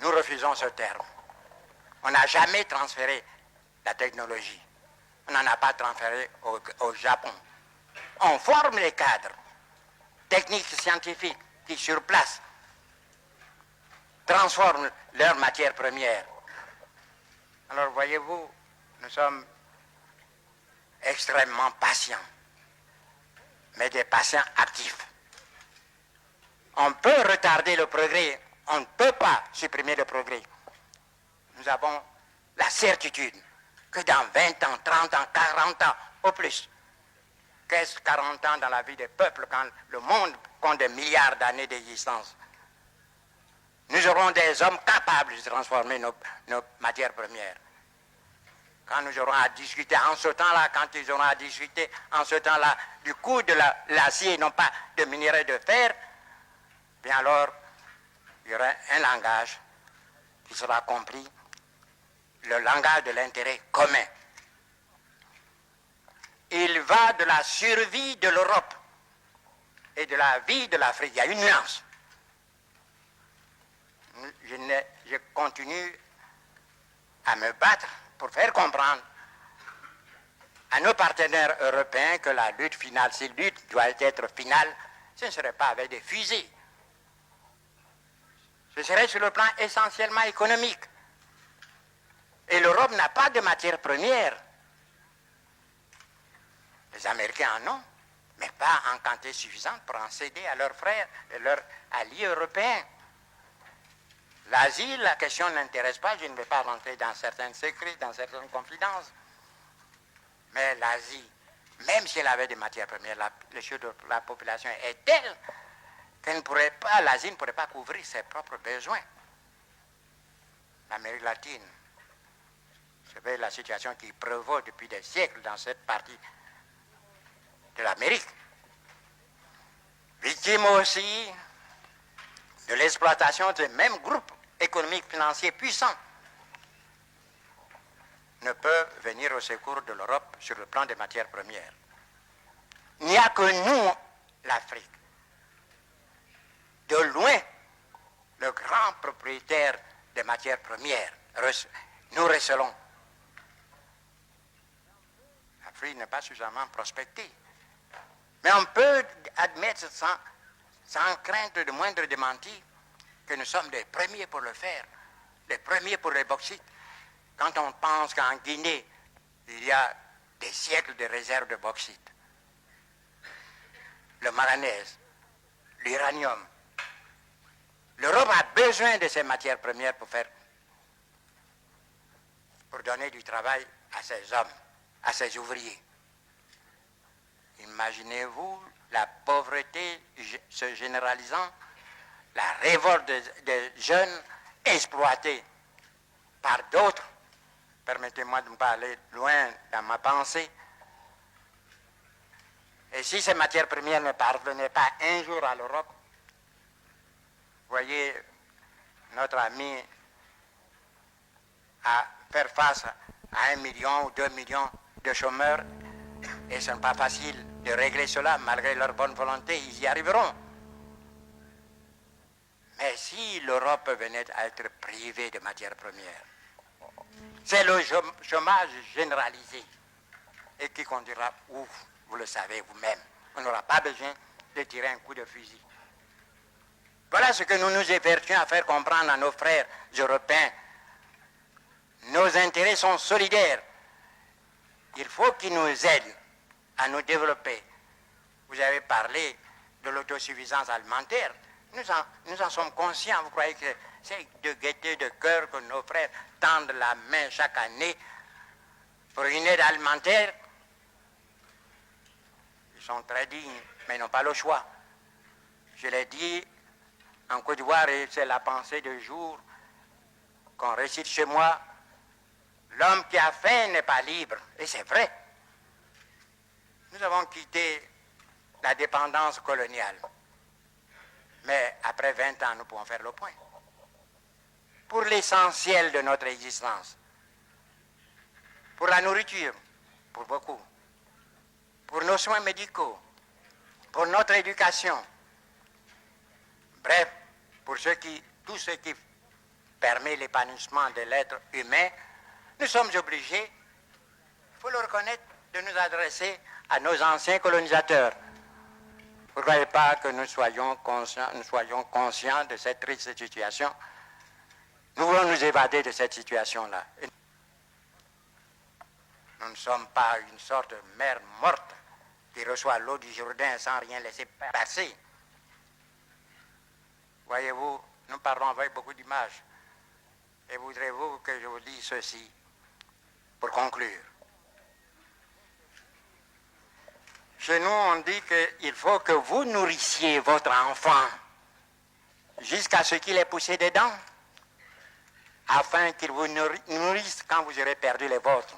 Nous refusons ce terme. On n'a jamais transféré la technologie. On n'en a pas transféré au Japon. On forme les cadres techniques scientifiques qui, sur place, transforment leurs matières premières. Alors, voyez-vous, nous sommes extrêmement patients, mais des patients actifs. On peut retarder le progrès, on ne peut pas supprimer le progrès. Nous avons la certitude que dans 20 ans, 30 ans, 40 ans, au plus, qu'est-ce 40 ans dans la vie des peuples quand le monde compte des milliards d'années d'existence? Nous aurons des hommes capables de transformer nos matières premières. Quand nous aurons à discuter en ce temps-là, quand ils auront à discuter en ce temps-là du coût de l'acier, non pas de minerai de fer, bien alors, il y aura un langage qui sera compris, le langage de l'intérêt commun. Il va de la survie de l'Europe et de la vie de l'Afrique. Il y a une nuance. Je continue à me battre pour faire comprendre à nos partenaires européens que la lutte finale, si lutte doit être finale, ce ne serait pas avec des fusées. Ce serait sur le plan essentiellement économique. Et l'Europe n'a pas de matière première. Les Américains en ont, mais pas en quantité suffisante pour en céder à leurs frères et leurs alliés européens. L'Asie, la question n'intéresse pas, je ne vais pas rentrer dans certains secrets, dans certaines confidences. Mais l'Asie, même si elle avait des matières premières, la population est telle qu'elle ne pourrait pas, l'Asie ne pourrait pas couvrir ses propres besoins. L'Amérique latine, vous savez la situation qui prévaut depuis des siècles dans cette partie de l'Amérique. Victime aussi de l'exploitation des mêmes groupes économiques financiers puissants, ne peuvent venir au secours de l'Europe sur le plan des matières premières. Il n'y a que nous, l'Afrique, de loin, le grand propriétaire des matières premières. Nous recelons. L'Afrique n'est pas suffisamment prospectée. Mais on peut admettre sans crainte de moindre démenti que nous sommes les premiers pour le faire, les premiers pour les bauxites. Quand on pense qu'en Guinée, il y a des siècles de réserves de bauxite, le manganèse, l'uranium, l'Europe a besoin de ces matières premières pour donner du travail à ses hommes, à ses ouvriers. Imaginez-vous la pauvreté se généralisant, la révolte des jeunes exploités par d'autres. Permettez-moi de ne pas aller loin dans ma pensée. Et si ces matières premières ne parvenaient pas un jour à l'Europe, voyez, notre ami à faire face à 1 million ou 2 millions de chômeurs, et ce n'est pas facile de régler cela, malgré leur bonne volonté, ils y arriveront. Mais si l'Europe venait à être privée de matières premières, c'est le chômage généralisé et qui conduira où, vous le savez vous-même. On n'aura pas besoin de tirer un coup de fusil. Voilà ce que nous nous évertuons à faire comprendre à nos frères européens. Nos intérêts sont solidaires. Il faut qu'ils nous aident à nous développer. Vous avez parlé de l'autosuffisance alimentaire. Nous en sommes conscients. Vous croyez que c'est de gaieté de cœur que nos frères tendent la main chaque année pour une aide alimentaire? Ils sont très dignes, mais ils n'ont pas le choix. Je l'ai dit en Côte d'Ivoire, et c'est la pensée de jour qu'on récite chez moi, l'homme qui a faim n'est pas libre. Et c'est vrai. Nous avons quitté la dépendance coloniale. Mais après 20 ans, nous pouvons faire le point. Pour l'essentiel de notre existence. Pour la nourriture, pour beaucoup. Pour nos soins médicaux. Pour notre éducation. Bref, pour tous ceux qui permet l'épanouissement de l'être humain, nous sommes obligés, il faut le reconnaître, de nous adresser à nos anciens colonisateurs. Vous ne croyez pas que nous soyons conscients de cette triste situation? Nous voulons nous évader de cette situation-là. Nous ne sommes pas une sorte de mer morte qui reçoit l'eau du Jourdain sans rien laisser passer. Voyez-vous, nous parlons avec beaucoup d'images. Et voudrez-vous que je vous dise ceci pour conclure? Chez nous, on dit qu'il faut que vous nourrissiez votre enfant jusqu'à ce qu'il ait poussé des dents, afin qu'il vous nourrisse quand vous aurez perdu les vôtres.